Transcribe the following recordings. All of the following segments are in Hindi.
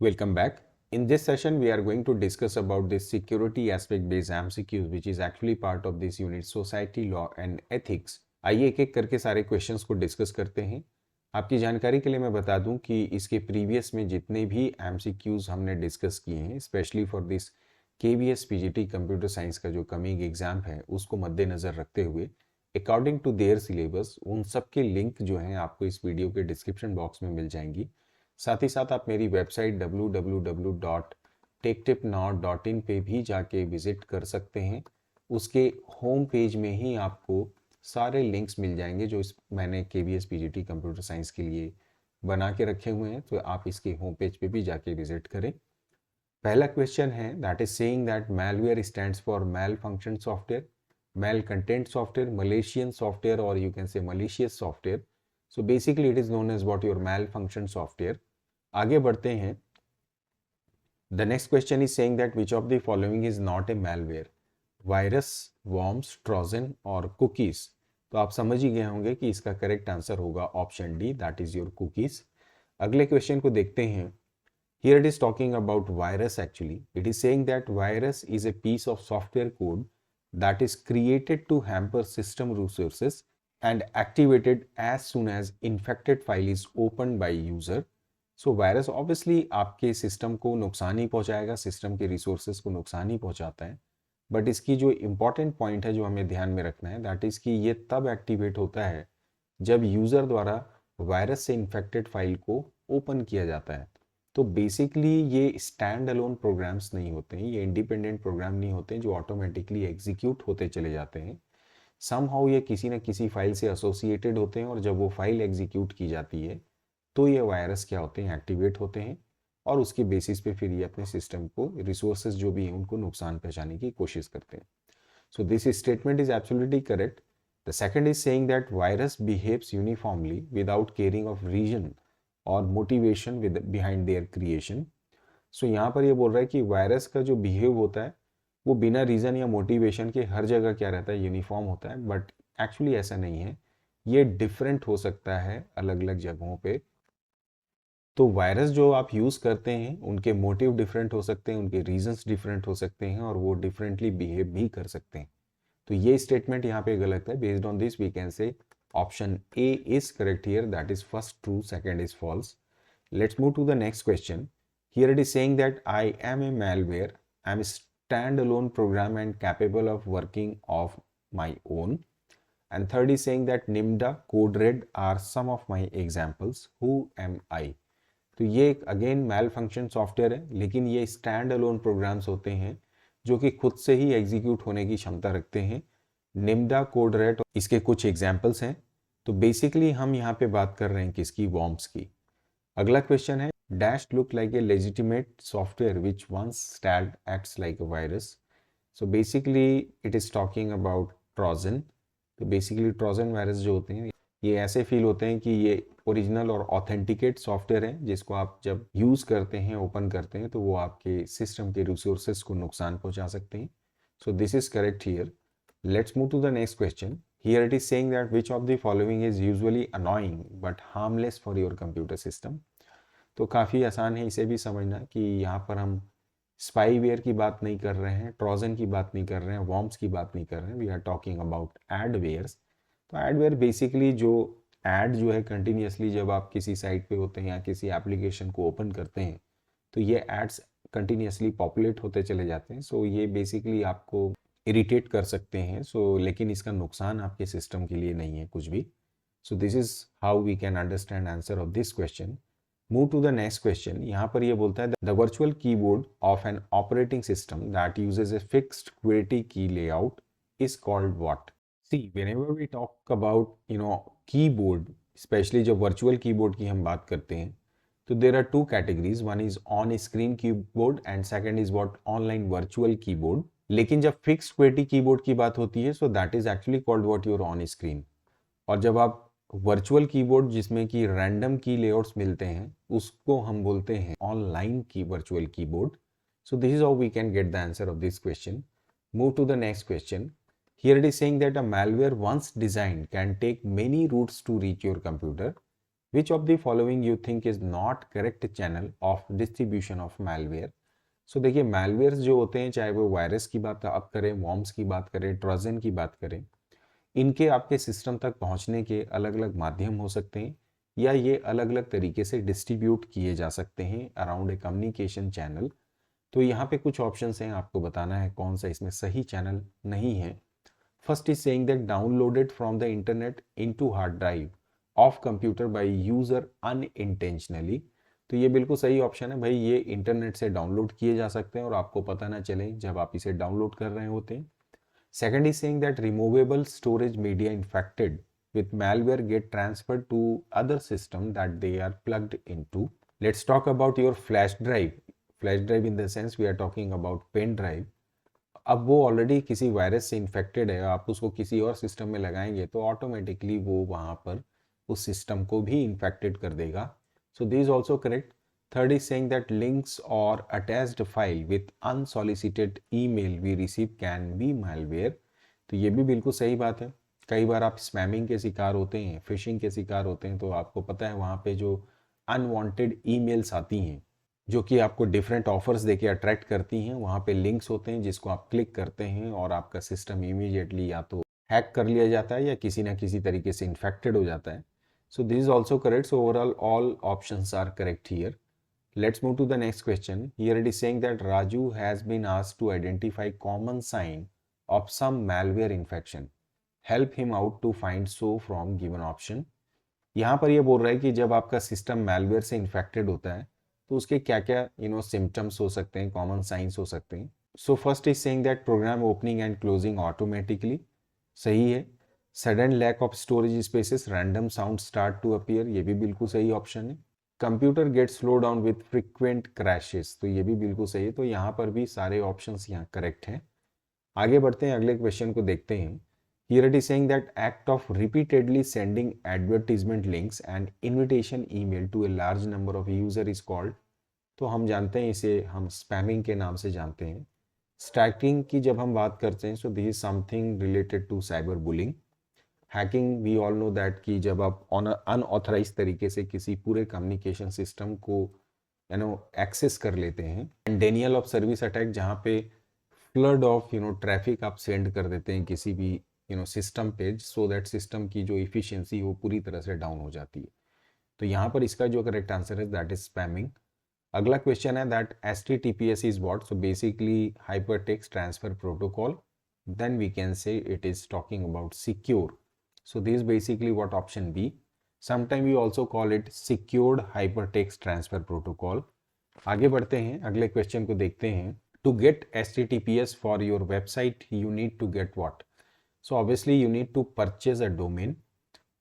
Welcome back. In this session, we are going to discuss about this security aspect based MCQs, which is actually part of this unit Society, Law and Ethics. आइए एक एक करके सारे क्वेश्चंस को डिस्कस करते हैं। आपकी जानकारी के लिए मैं बता दूं कि इसके प्रीवियस में जितने भी MCQs हमने डिस्कस किए हैं, specially for this KVS PGT computer science का जो कमिंग एग्जाम है उसको मद्देनजर रखते हुए अकॉर्डिंग टू देयर सिलेबस उन सब के लिंक जो हैं आपको इस वीडियो के डिस्क्रिप्शन बॉक्स में मिल जाएंगी। साथ ही साथ आप मेरी वेबसाइट www.techtipnow.in पे भी जाके विजिट कर सकते हैं। उसके होम पेज में ही आपको सारे लिंक्स मिल जाएंगे जो मैंने KVS PGT कंप्यूटर साइंस के लिए बना के रखे हुए हैं, तो आप इसके होम पेज पे भी जाके विजिट करें। पहला क्वेश्चन है that is saying that malware stands for malfunction software, malcontent software, Malaysian software और you can say malicious software. So basically it is known as what your malfunction software. आगे बढ़ते हैं। The next question is saying that which of the following is not a malware, virus, worms, Trojan और कुकीज। तो आप समझ ही गए होंगे कि इसका करेक्ट आंसर होगा option D, that is your cookies. अगले क्वेश्चन को देखते हैं। Here it is talking about virus actually. It is saying that virus is a piece of software code that is created to hamper system resources and activated as soon as infected file is opened by user. So virus obviously आपके सिस्टम को नुकसान ही पहुंचाएगा, सिस्टम के रिसोर्सेज को नुकसान ही पहुंचाता है। बट इसकी जो इम्पॉर्टेंट पॉइंट है जो हमें ध्यान में रखना है दैट इज कि ये तब एक्टिवेट होता है जब यूजर द्वारा वायरस से इन्फेक्टेड फाइल को ओपन किया जाता है। तो बेसिकली ये स्टैंड अलोन प्रोग्राम्स नहीं होते हैं, ये इंडिपेंडेंट प्रोग्राम नहीं होते हैं जो ऑटोमेटिकली एग्जीक्यूट होते चले जाते हैं। समहाउ ये किसी न किसी फाइल से एसोसिएटेड होते हैं और जब वो फाइल एग्जीक्यूट की जाती है तो ये वायरस क्या होते हैं, एक्टिवेट होते हैं और उसके बेसिस पे फिर ये अपने सिस्टम को रिसोर्सेज जो भी हैं उनको नुकसान पहुंचाने की कोशिश करते हैं। So this statement is absolutely correct. The second is saying that virus behaves uniformly without caring of reason और motivation with behind their creation. So यहाँ पर ये बोल रहा है कि वायरस का जो बिहेव होता है वो बिना रीज़न या मोटिवेशन के हर जगह क्या रहता है, यूनिफॉर्म होता है। बट एक्चुअली ऐसा नहीं है, ये डिफरेंट हो सकता है अलग अलग जगहों पे। तो वायरस जो आप यूज़ करते हैं उनके मोटिव डिफरेंट हो सकते हैं, उनके रीजंस डिफरेंट हो सकते हैं और वो डिफरेंटली बिहेव भी कर सकते हैं। तो ये स्टेटमेंट यहाँ पे गलत है। Based on this we can say option A is correct here, that is first true, second is false. Let's move to the next question. Here it is saying that I am a malware, I am a standalone program and capable of working of my own. And third is saying that Nimda, CodeRed are some of my examples. Who am I? तो ये अगेन मैल फंक्शन सॉफ्टवेयर है, लेकिन ये स्टैंड अलोन प्रोग्राम्स होते हैं जो कि खुद से ही एग्जीक्यूट होने की क्षमता रखते हैं। निम्डा, कोडरेट इसके कुछ एग्जाम्पल्स हैं। तो बेसिकली हम यहाँ पे बात कर रहे हैं किसकी, वॉर्म्स की। अगला क्वेश्चन है dash look like a legitimate software which once started acts like a virus. So basically it is talking about Trojan. तो बेसिकली ट्रोजन वायरस जो होते हैं ये ऐसे फील होते हैं कि ये ओरिजिनल और ऑथेंटिकेट सॉफ्टवेयर है जिसको आप जब यूज़ करते हैं, ओपन करते हैं तो वो आपके सिस्टम के रिसोर्सेज को नुकसान पहुंचा सकते हैं। So this is correct here. Let's move to the next question. Here it is saying that which of the following is usually annoying but harmless for your computer system. तो काफ़ी आसान है इसे भी समझना कि यहाँ पर हम स्पाईवेयर की बात नहीं कर रहे हैं, ट्रोजन की बात नहीं कर रहे हैं, वॉर्म्स की बात नहीं कर रहे हैं। We are talking about adwares. तो एडवेयर बेसिकली जो एड जो है कंटिन्यूसली जब आप किसी साइट पे होते हैं या किसी एप्लीकेशन को ओपन करते हैं तो ये एड्स कंटिन्यूसली पॉपुलेट होते चले जाते हैं। सो ये बेसिकली आपको इरिटेट कर सकते हैं। लेकिन इसका नुकसान आपके सिस्टम के लिए नहीं है कुछ भी। So this is how we can understand answer of this question. Move to the next question. यहाँ पर ये बोलता है the virtual keyboard of an operating system that uses a fixed QWERTY key layout is called what. See whenever we talk about keyboard, specially जब वर्चुअल कीबोर्ड की हम बात करते हैं तो there are two categories, one is on screen keyboard and second is what online virtual keyboard. लेकिन जब फिक्स्ड QWERTY कीबोर्ड की बात होती है so that is actually called what your on screen. और जब आप वर्चुअल कीबोर्ड जिसमें कि रैंडम की लेआउट्स मिलते हैं उसको हम बोलते हैं ऑनलाइन की virtual keyboard. So this is how we can get the answer of this question. Move to the next question. Here it is saying that a malware once designed can take many routes to reach your computer. Which of the following you think is not correct channel of distribution of malware. So देखिए मैलवेयर्स जो होते हैं, चाहे वो वायरस की बात आप करें, वॉर्म्स की बात करें, ट्रोजन की बात करें, इनके आपके सिस्टम तक पहुंचने के अलग अलग माध्यम हो सकते हैं, या ये अलग अलग तरीके से डिस्ट्रीब्यूट किए जा सकते हैं अराउंड ए कम्युनिकेशन चैनल। तो यहाँ पे कुछ ऑप्शंस हैं, आपको बताना है कौन सा इसमें सही चैनल नहीं है। First is saying that downloaded from the internet into hard drive of computer by user unintentionally. तो ये बिल्कुल सही ऑप्शन है भाई, ये इंटरनेट से डाउनलोड किए जा सकते हैं और आपको पता ना चले जब आप इसे डाउनलोड कर रहे होते हैं। Second is saying that removable storage media infected with malware get transferred to other system that they are plugged into. Let's talk about your flash drive. Flash drive in the sense we are talking about pen drive. अब वो ऑलरेडी किसी वायरस से इन्फेक्टेड है, आप उसको किसी और सिस्टम में लगाएंगे तो ऑटोमेटिकली वो वहाँ पर उस सिस्टम को भी इन्फेक्टेड कर देगा। So this also correct. Third is saying that links और attached file with unsolicited email we receive can be malware. तो ये भी बिल्कुल सही बात है। कई बार आप स्पैमिंग के शिकार होते हैं, फिशिंग के शिकार होते हैं, तो आपको पता है वहाँ पे जो अनवांटेड ईमेल्स आती हैं जो कि आपको डिफरेंट ऑफर्स देके अट्रैक्ट करती हैं, वहाँ पे लिंक्स होते हैं जिसको आप क्लिक करते हैं और आपका सिस्टम इमीडिएटली या तो हैक कर लिया जाता है या किसी ना किसी तरीके से इन्फेक्टेड हो जाता है। So this is also correct. So overall all options are correct here. Let's move to the next question. Here it is saying that Raju has been asked to identify common sign of some malware infection. Help him out to find so from given option. यहाँ पर ये बोल रहा है कि जब आपका सिस्टम malware से इन्फेक्टेड होता है तो उसके क्या क्या सिम्टम्स हो सकते हैं, कॉमन साइंस हो सकते हैं। So first is saying that program opening and closing automatically, सही है। Sudden lack of storage spaces, random sound start to appear, ये भी बिल्कुल सही ऑप्शन है। Computer get slow down with frequent crashes, तो ये भी बिल्कुल सही है। तो यहाँ पर भी सारे ऑप्शंस यहाँ करेक्ट हैं। आगे बढ़ते हैं, अगले क्वेश्चन को देखते हैं। Here it is saying that act of repeatedly sending advertisement links and invitation email to a large number of user is called, तो हम जानते हैं इसे हम स्पैमिंग के नाम से जानते हैं। स्टैकिंग की जब हम बात करते हैं, so this is something related to cyber bullying. Hacking we all know that कि जब आप अनऑथराइज तरीके से किसी पूरे कम्युनिकेशन सिस्टम को एक्सेस कर लेते हैं। And Daniel of service attack, जहाँ पे फ्लड ऑफ ट्रैफिक आप सेंड कर देते हैं किसी भी सिस्टम पे, सो दैट सिस्टम की जो इफिशियंसी वो पूरी तरह से डाउन हो जाती है। तो यहाँ पर इसका जो करेक्ट आंसर है दैट इज स्पैमिंग। अगला क्वेश्चन है that HTTPS is what. So basically hypertext transfer protocol, then we can say it is talking about secure. So this is basically what option B. Sometime we also call it secured hypertext transfer protocol. आगे बढ़ते हैं, अगले क्वेश्चन को देखते हैं। To get HTTPS for your website you need to get what? So obviously you need to purchase a domain.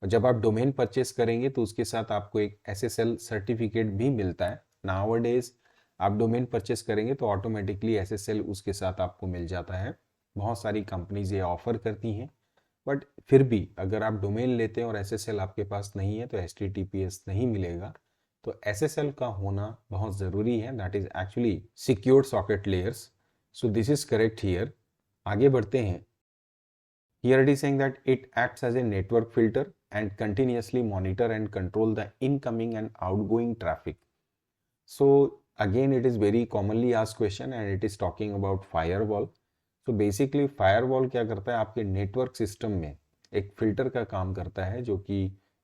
और जब आप डोमेन परचेस करेंगे तो उसके साथ आपको एक SSL सर्टिफिकेट भी मिलता है। नाउअडेज आप डोमेन परचेस करेंगे तो ऑटोमेटिकली SSL उसके साथ आपको मिल जाता है। बहुत सारी कंपनीज ये ऑफर करती हैं, बट फिर भी अगर आप डोमेन लेते हैं और SSL आपके पास नहीं है तो HTTPS नहीं मिलेगा। तो SSL का होना बहुत ज़रूरी है, that is actually secured socket layers. So this is correct here. आगे बढ़ते हैं। Here it is saying that it acts as a network filter and continuously monitor and control the incoming and outgoing traffic. So again it is very commonly asked question and it is talking about firewall. So basically firewall क्या करता है, आपके नेटवर्क सिस्टम में एक फिल्टर का काम करता है जो कि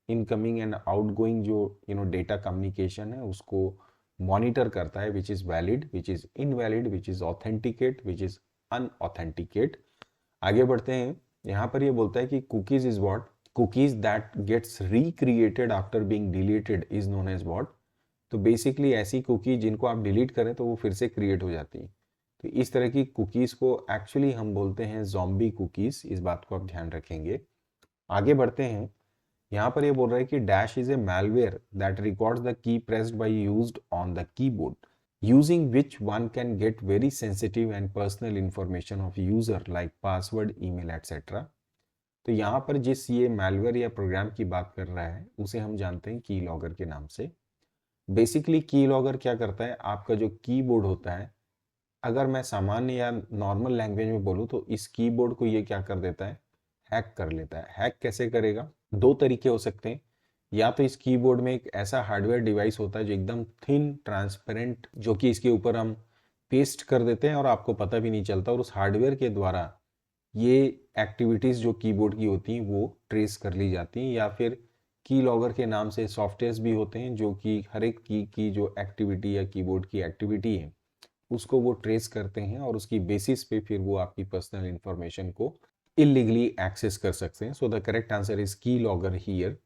इनकमिंग एंड आउटगोइंग जो डेटा कम्युनिकेशन है उसको मॉनिटर करता है, which is valid, which is invalid, which is authenticate, which is unauthenticate. आगे बढ़ते हैं। यहाँ पर ये बोलता है कि cookies is what. Cookies that gets recreated after being deleted is known as what. तो बेसिकली ऐसी कुकी जिनको आप डिलीट करें तो वो फिर से क्रिएट हो जाती है। तो इस तरह की कुकीज को एक्चुअली हम बोलते हैं ज़ॉम्बी कुकीज। इस बात को आप ध्यान रखेंगे। आगे बढ़ते हैं। यहाँ पर ये बोल रहा है कि dash is a malware that records the key pressed by used on the keyboard, using which one can get very sensitive and personal information of user like password, email, etc. तो यहाँ पर जिस ये malware या प्रोग्राम की बात कर रहा है उसे हम जानते हैं की लॉगर के नाम से। बेसिकली की लॉगर क्या करता है, आपका जो कीबोर्ड होता है, अगर मैं सामान्य या नॉर्मल लैंग्वेज में बोलूँ तो इस कीबोर्ड को ये क्या कर देता है, हैक कर लेता है। हैक कैसे करेगा, दो तरीके हो सकते हैं। या तो इस कीबोर्ड में एक ऐसा हार्डवेयर डिवाइस होता है जो एकदम थिन ट्रांसपेरेंट, जो कि इसके ऊपर हम पेस्ट कर देते हैं और आपको पता भी नहीं चलता, और उस हार्डवेयर के द्वारा ये एक्टिविटीज़ जो कीबोर्ड की होती हैं वो ट्रेस कर ली जाती हैं। या फिर की लॉगर के नाम से सॉफ्टवेयर्स भी होते हैं जो कि हर एक की जो एक्टिविटी या कीबोर्ड की एक्टिविटी है उसको वो ट्रेस करते हैं, और उसकी बेसिस पे फिर वो आपकी पर्सनल इंफॉर्मेशन को इलीगली एक्सेस कर सकते हैं। So the correct answer is key logger here.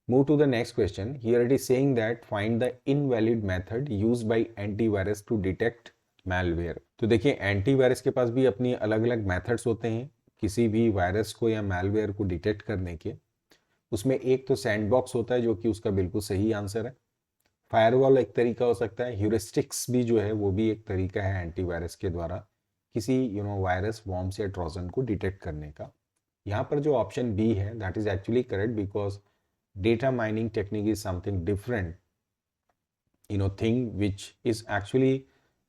Move to the next question. Here it is saying that find the invalid method used by antivirus to detect malware. तो देखिए एंटीवायरस के पास भी अपनी अलग अलग मेथड्स होते हैं किसी भी वायरस को या मैलवेयर को डिटेक्ट करने के। उसमें एक तो सैंडबॉक्स होता है जो कि उसका बिल्कुल सही आंसर है। फायरवॉल एक तरीका हो सकता है। ह्यूरिस्टिक्स भी जो है वो भी एक तरीका है एंटीवायरस के द्वारा किसी वायरस, वॉर्म्स या ट्रोजन को डिटेक्ट करने का। यहाँ पर जो ऑप्शन बी है that is actually correct, because data mining technique is something different, thing which is actually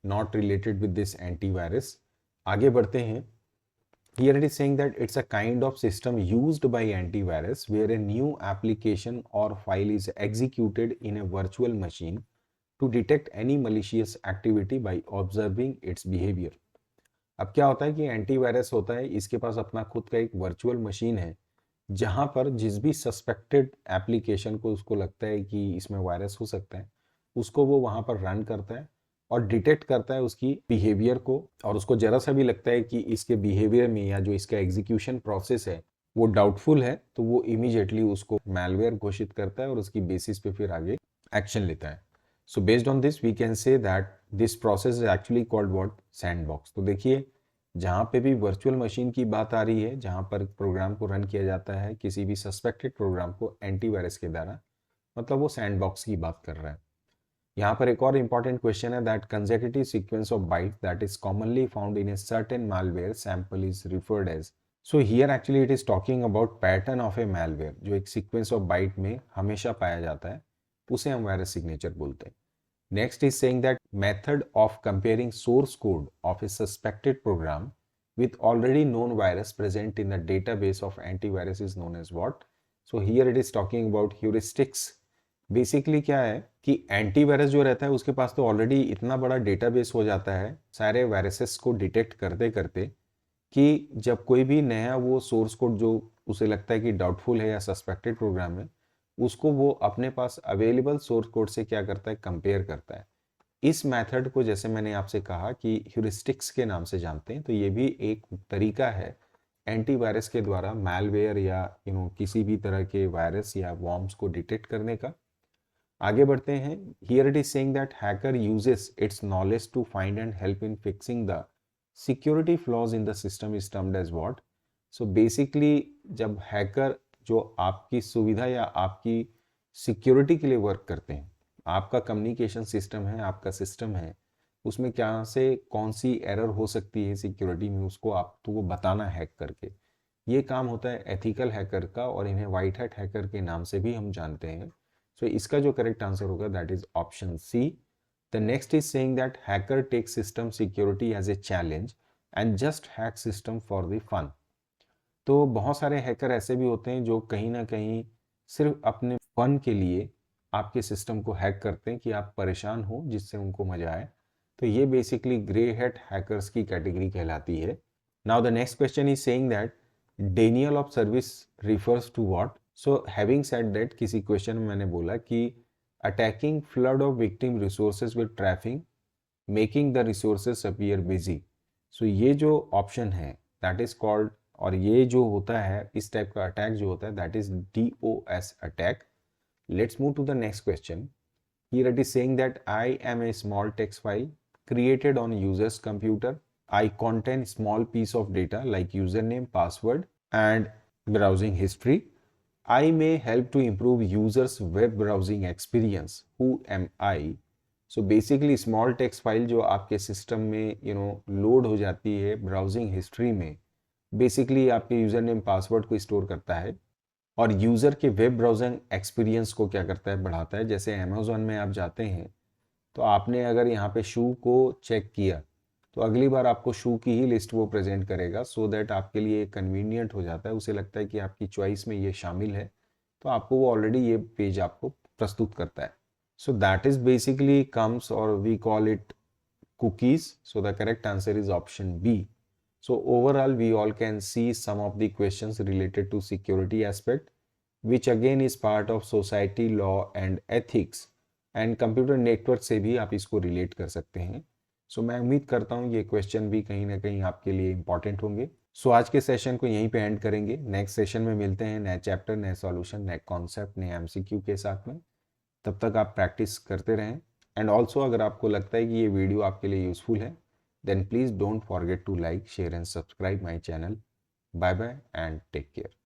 not related with this antivirus. आगे बढ़ते हैं। Here it is saying that it's a kind of system used by antivirus where a new application or file is executed in a virtual machine to detect any malicious activity by observing its behavior. अब क्या होता है कि एंटीवायरस होता है, इसके पास अपना खुद का एक वर्चुअल मशीन है जहां पर जिस भी सस्पेक्टेड एप्लीकेशन को उसको लगता है कि इसमें वायरस हो सकता है उसको वो वहां पर रन करता है और डिटेक्ट करता है उसकी बिहेवियर को, और उसको जरा सा भी लगता है कि इसके बिहेवियर में या जो इसका एग्जीक्यूशन प्रोसेस है वो डाउटफुल है तो वो इमीडिएटली उसको मैलवेयर घोषित करता है और उसकी बेसिस पे फिर आगे एक्शन लेता है। So based on this we can say that this process is actually called what, sandbox. तो देखिए जहाँ पे भी वर्चुअल मशीन की बात आ रही है जहाँ पर प्रोग्राम को रन किया जाता है किसी भी सस्पेक्टेड प्रोग्राम को एंटीवायरस के द्वारा, मतलब वो सैंडबॉक्स की बात कर रहा है। यहाँ पर एक और इंपॉर्टेंट क्वेश्चन है that consecutive sequence of byte that is commonly found in a certain malware sample is referred as. So here actually it is talking about pattern of a malware, जो एक सीक्वेंस ऑफ बाइट में हमेशा पाया जाता है उसे हम वायरस सिग्नेचर बोलते हैं। Next is saying that method of comparing source code of a suspected program with already known virus present in the database of antivirus is known as what? So here it is talking about heuristics. Basically क्या है कि एंटीवायरस जो रहता है उसके पास तो ऑलरेडी इतना बड़ा डेटाबेस हो जाता है सारे वायरसेस को डिटेक्ट करते करते कि जब कोई भी नया वो सोर्स कोड जो उसे लगता है कि डाउटफुल है या सस्पेक्टेड प्रोग्राम है उसको वो अपने पास अवेलेबल सोर्स कोड से क्या करता है, कंपेयर करता है। इस मेथड को जैसे मैंने आपसे कहा कि ह्यूरिस्टिक्स के नाम से जानते हैं, तो ये भी एक तरीका है एंटीवायरस के द्वारा मैलवेयर या किसी भी तरह के वायरस या वॉर्म्स को डिटेक्ट करने का। आगे बढ़ते हैं। Here it is saying that hacker uses its knowledge to find and help in fixing the security flaws in the system is termed as what. So basically जब हैकर जो आपकी सुविधा या आपकी सिक्योरिटी के लिए वर्क करते हैं, आपका कम्युनिकेशन सिस्टम है, आपका सिस्टम है, उसमें क्या से कौन सी एरर हो सकती है सिक्योरिटी में उसको आप तो वो बताना हैक करके, ये काम होता है एथिकल हैकर का और इन्हें वाइट हैट हैकर के नाम से भी हम जानते हैं। सो इसका जो करेक्ट आंसर होगा that is option C. The next is saying that hacker take system security as a challenge and just hack system for the fun. तो बहुत सारे हैकर ऐसे भी होते हैं जो कहीं ना कहीं सिर्फ अपने फन के लिए आपके सिस्टम को हैक करते हैं कि आप परेशान हो जिससे उनको मजा आए। तो ये बेसिकली ग्रे हैट हैकर्स की कैटेगरी कहलाती है। Now the next question is saying that denial of service refers to what. So having said that, किसी क्वेश्चन में मैंने बोला कि attacking flood of victim resources with traffic making the resources appear busy. So ये जो ऑप्शन है दैट इज कॉल्ड, और ये जो होता है इस टाइप का अटैक जो होता है that is DOS attack. Let's move to the next question. Here it is saying that I am a small text file created on user's computer. I contain small piece of data like username, password and browsing history. I may help to improve users web browsing experience. Who am I? So basically small text file जो आपके सिस्टम में लोड हो जाती है ब्राउजिंग हिस्ट्री में, बेसिकली आपके यूजर नेम पासवर्ड को स्टोर करता है और यूज़र के वेब ब्राउजिंग एक्सपीरियंस को क्या करता है, बढ़ाता है। जैसे अमेज़ॉन में आप जाते हैं तो आपने अगर यहाँ पे शू को चेक किया तो अगली बार आपको शू की ही लिस्ट वो प्रेजेंट करेगा, सो दैट आपके लिए कन्वीनियंट हो जाता है। उसे लगता है कि आपकी चॉइस में ये शामिल है तो आपको वो ऑलरेडी ये पेज आपको प्रस्तुत करता है. So that is basically comes और we call it cookies. So the correct answer is option B. So overall we all can see some of the questions related to security aspect, which again is part of society, law and ethics. And computer network से भी आप इसको relate कर सकते हैं. So मैं उम्मीद करता हूँ ये क्वेश्चन भी कहीं ना कहीं आपके लिए इंपॉर्टेंट होंगे. So आज के सेशन को यहीं पे एंड करेंगे. नेक्स्ट सेशन में मिलते हैं नए चैप्टर, नए सॉल्यूशन, नए कॉन्सेप्ट, नए MCQ के साथ में. तब तक आप प्रैक्टिस करते रहें. एंड ऑल्सो अगर आपको लगता है कि ये वीडियो आपके लिए यूजफुल है, then please don't forget to like, share and subscribe my channel. Bye bye and take care.